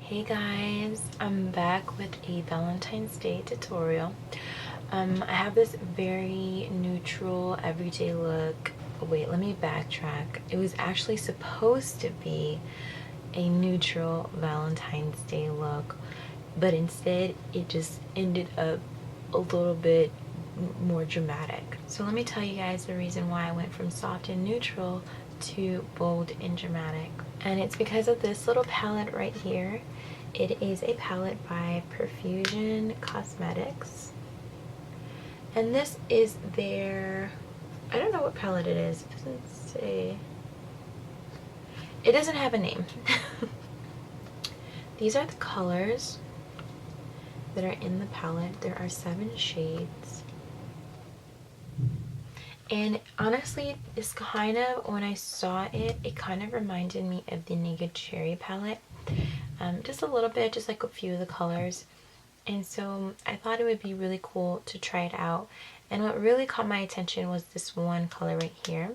Hey guys, I'm back with a Valentine's Day tutorial. I have this very neutral everyday look. Wait, let me backtrack. It was actually supposed to be a neutral Valentine's Day look, but instead it just ended up a little bit more dramatic. So let me tell you guys the reason why I went from soft and neutral to bold and dramatic. And it's because of this little palette right here. It is a palette by Profusion Cosmetics. And this is their, I don't know what palette it is. It doesn't say. It doesn't have a name. These are the colors that are in the palette. There are 7 shades. And honestly, it's kind of, when I saw it, it kind of reminded me of the Naked Cherry palette. Just a little bit, just like a few of the colors. And so I thought it would be really cool to try it out. And what really caught my attention was this one color right here.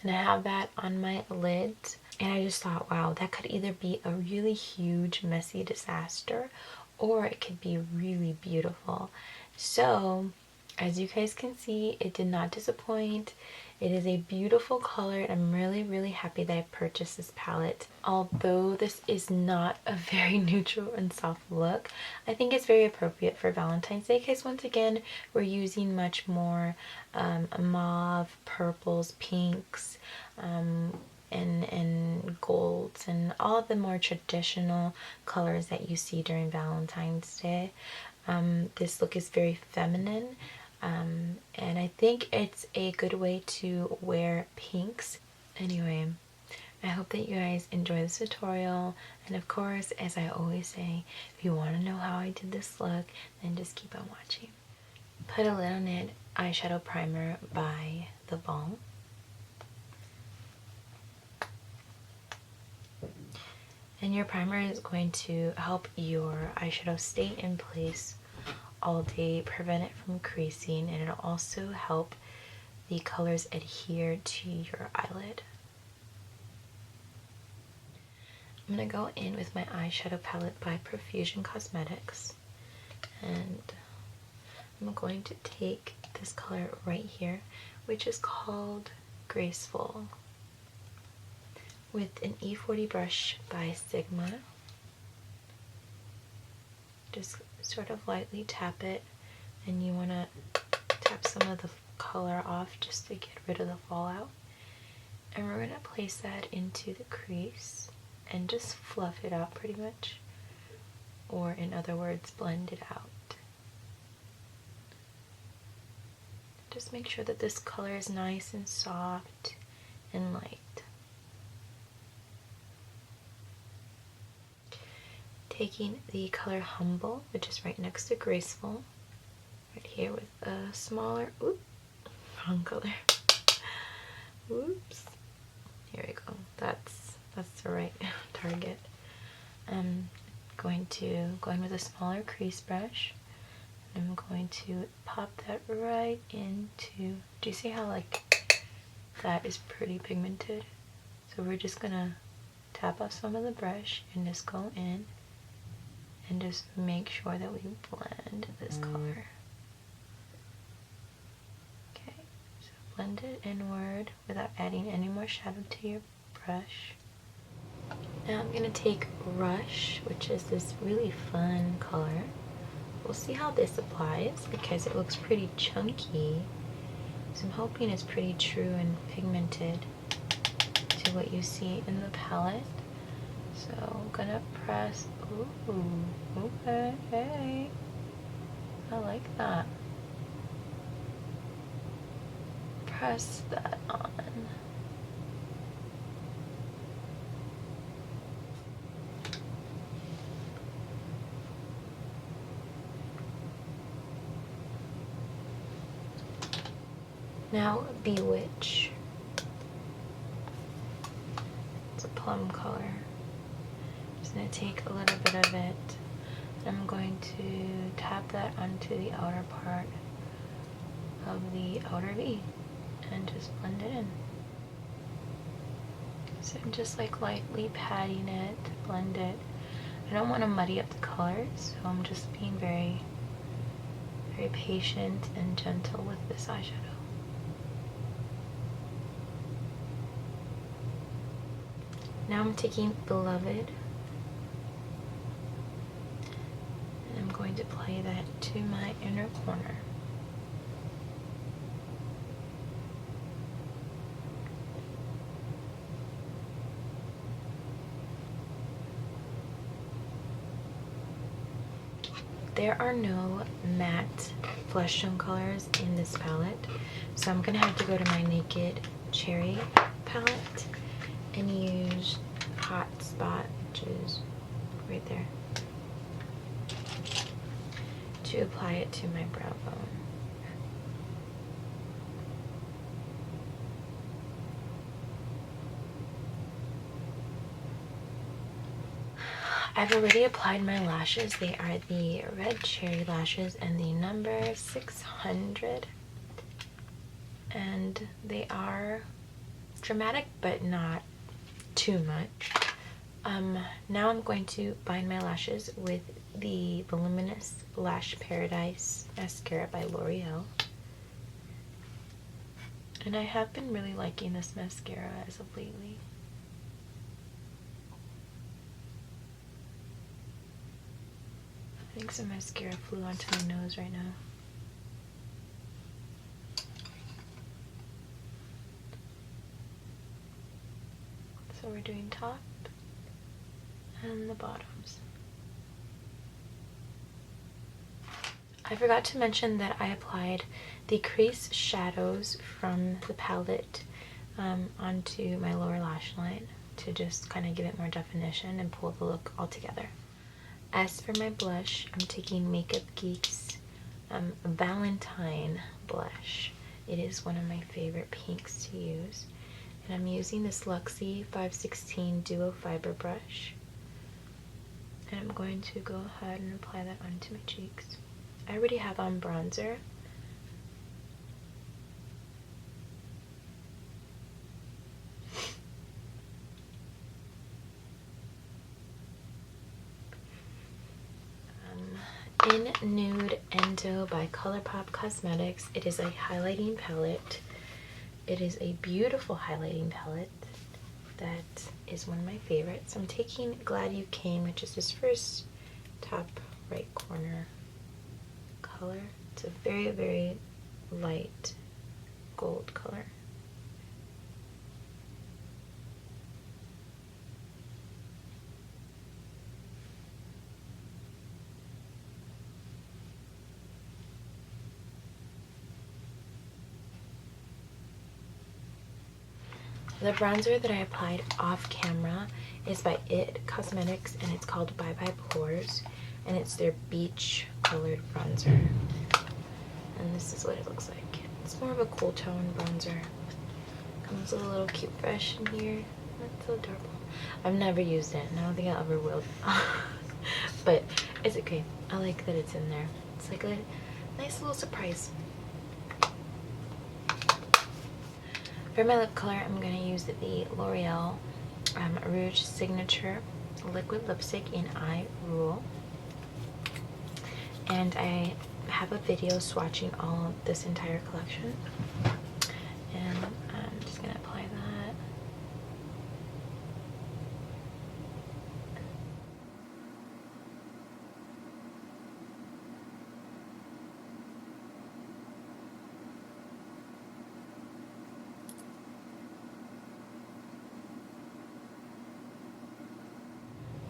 And I have that on my lids. And I just thought, wow, that could either be a really huge, messy disaster, or it could be really beautiful. So, as you guys can see, it did not disappoint. It is a beautiful color, and I'm really, really happy that I purchased this palette. Although this is not a very neutral and soft look, I think it's very appropriate for Valentine's Day because, once again, we're using much more mauve, purples, pinks, and golds, and all the more traditional colors that you see during Valentine's Day. This look is very feminine. And I think it's a good way to wear pinks. Anyway, I hope that you guys enjoy this tutorial, and of course, as I always say, if you want to know how I did this look, then just keep on watching. Put a Little Knit eyeshadow primer by the Balm. And your primer is going to help your eyeshadow stay in place all day, prevent it from creasing, and it'll also help the colors adhere to your eyelid. I'm going to go in with my eyeshadow palette by Profusion Cosmetics, and I'm going to take this color right here, which is called Graceful, with an E40 brush by Sigma. Just sort of lightly tap it, and you want to tap some of the color off just to get rid of the fallout. And we're going to place that into the crease and just fluff it out pretty much, or in other words, blend it out. Just make sure that this color is nice and soft and light. Taking the color Humble, which is right next to Graceful, right here with a smaller, wrong color. Oops. Here we go. That's the right target. I'm going with a smaller crease brush. I'm going to pop that right into. Do you see how like that is pretty pigmented? So we're just gonna tap off some of the brush and just go in and just make sure that we blend this color. Okay, so blend it inward without adding any more shadow to your brush. Now I'm gonna take Rush, which is this really fun color. We'll see how this applies because it looks pretty chunky. So I'm hoping it's pretty true and pigmented to what you see in the palette. So I'm gonna press, okay, hey, I like that. Press that on. Now Bewitch. It's a plum color. I'm going to take a little bit of it, and I'm going to tap that onto the outer part of the outer V and just blend it in. So I'm just like lightly patting it to blend it. I don't want to muddy up the colors, so I'm just being very, very patient and gentle with this eyeshadow. Now I'm taking Beloved, and I'm going to apply that to my inner corner. There are no matte flesh tone colors in this palette, so I'm gonna have to go to my Naked Cherry palette and use Hot Spot, which is right there, to apply it to my brow bone. I've already applied my lashes. They are the Red Cherry lashes and the number 600. And they are dramatic, but not too much. Now I'm going to bind my lashes with the Voluminous Lash Paradise Mascara by L'Oreal. And I have been really liking this mascara as of lately. I think some mascara flew onto my nose right now. So we're doing top and the bottoms. I forgot to mention that I applied the crease shadows from the palette onto my lower lash line to just kind of give it more definition and pull the look all together. As for my blush, I'm taking Makeup Geek's Valentine blush. It is one of my favorite pinks to use. And I'm using this Luxie 516 Duo Fiber brush. And I'm going to go ahead and apply that onto my cheeks. I already have on bronzer. In Nude Endo by ColourPop Cosmetics, it is a highlighting palette. It is a beautiful highlighting palette that is one of my favorites. I'm taking Glad You Came, which is this first top right corner color. It's a very, very light gold color. The bronzer that I applied off camera is by IT Cosmetics, and it's called Bye Bye Pores, and it's their beach colored bronzer. And this is what it looks like. It's more of a cool tone bronzer. Comes with a little cute brush in here. That's so adorable. I've never used it, and I don't think I ever will. But it's okay. I like that it's in there. It's like a nice little surprise. For my lip color, I'm going to use the L'Oreal Rouge Signature Liquid Lipstick in Eye Rule. And I have a video swatching all of this entire collection. And I'm just going to apply that.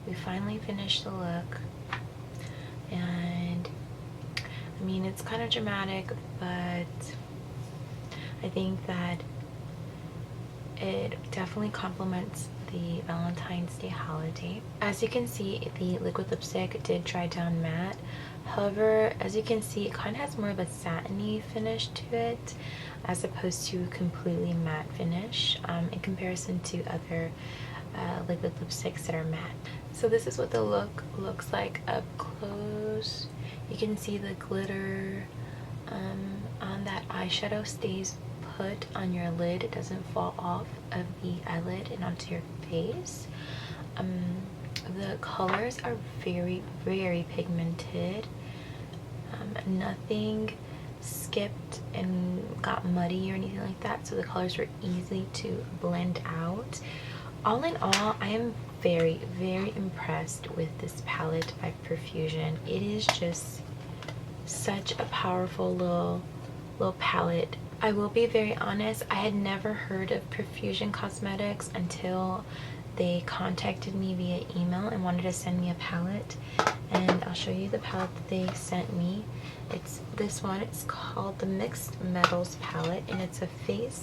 We finally finished the look, and I mean, it's kind of dramatic, but I think that it definitely complements the Valentine's Day holiday. As you can see, the liquid lipstick did dry down matte. However, as you can see, it kind of has more of a satiny finish to it as opposed to a completely matte finish in comparison to other liquid lipsticks that are matte. So this is what the look looks like up close. You can see the glitter on that eyeshadow stays put on your lid, it doesn't fall off of the eyelid and onto your face. The colors are very, very pigmented. Nothing skipped and got muddy or anything like that, so the colors were easy to blend out. All in all, I am very, very impressed with this palette by Profusion. It is just such a powerful little palette. I will be very honest, I had never heard of Profusion Cosmetics until they contacted me via email and wanted to send me a palette, and I'll show you the palette that they sent me. It's this one. It's called the Mixed Metals palette, and it's a face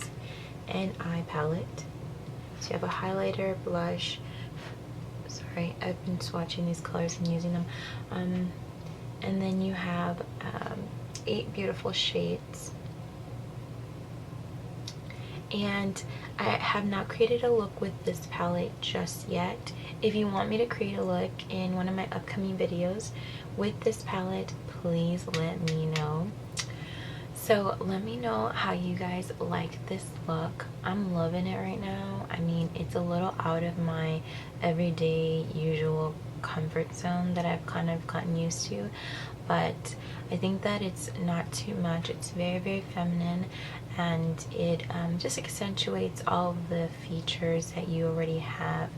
and eye palette. So you have a highlighter, blush, sorry, I've been swatching these colors and using them, and then you have 8 beautiful shades. And I have not created a look with this palette just yet. If you want me to create a look in one of my upcoming videos with this palette, please let me know. So let me know how you guys like this look. I'm loving it right now. I mean, it's a little out of my everyday usual comfort zone that I've kind of gotten used to, but I think that it's not too much. It's very, very feminine, and it just accentuates all of the features that you already have,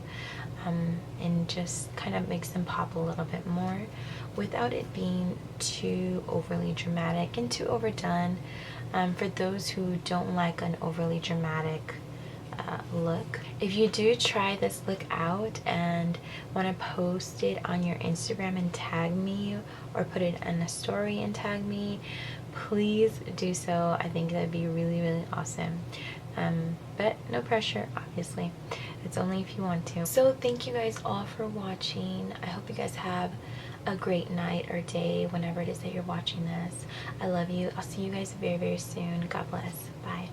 and just kind of makes them pop a little bit more without it being too overly dramatic and too overdone. For those who don't like an overly dramatic look. If you do try this look out and want to post it on your Instagram and tag me, or put it in a story and tag me, please do so. I think that'd be really, really awesome. But no pressure, obviously. It's only if you want to. So thank you guys all for watching. I hope you guys have a great night or day whenever it is that you're watching this. I love you. I'll see you guys very, very soon. God bless. Bye.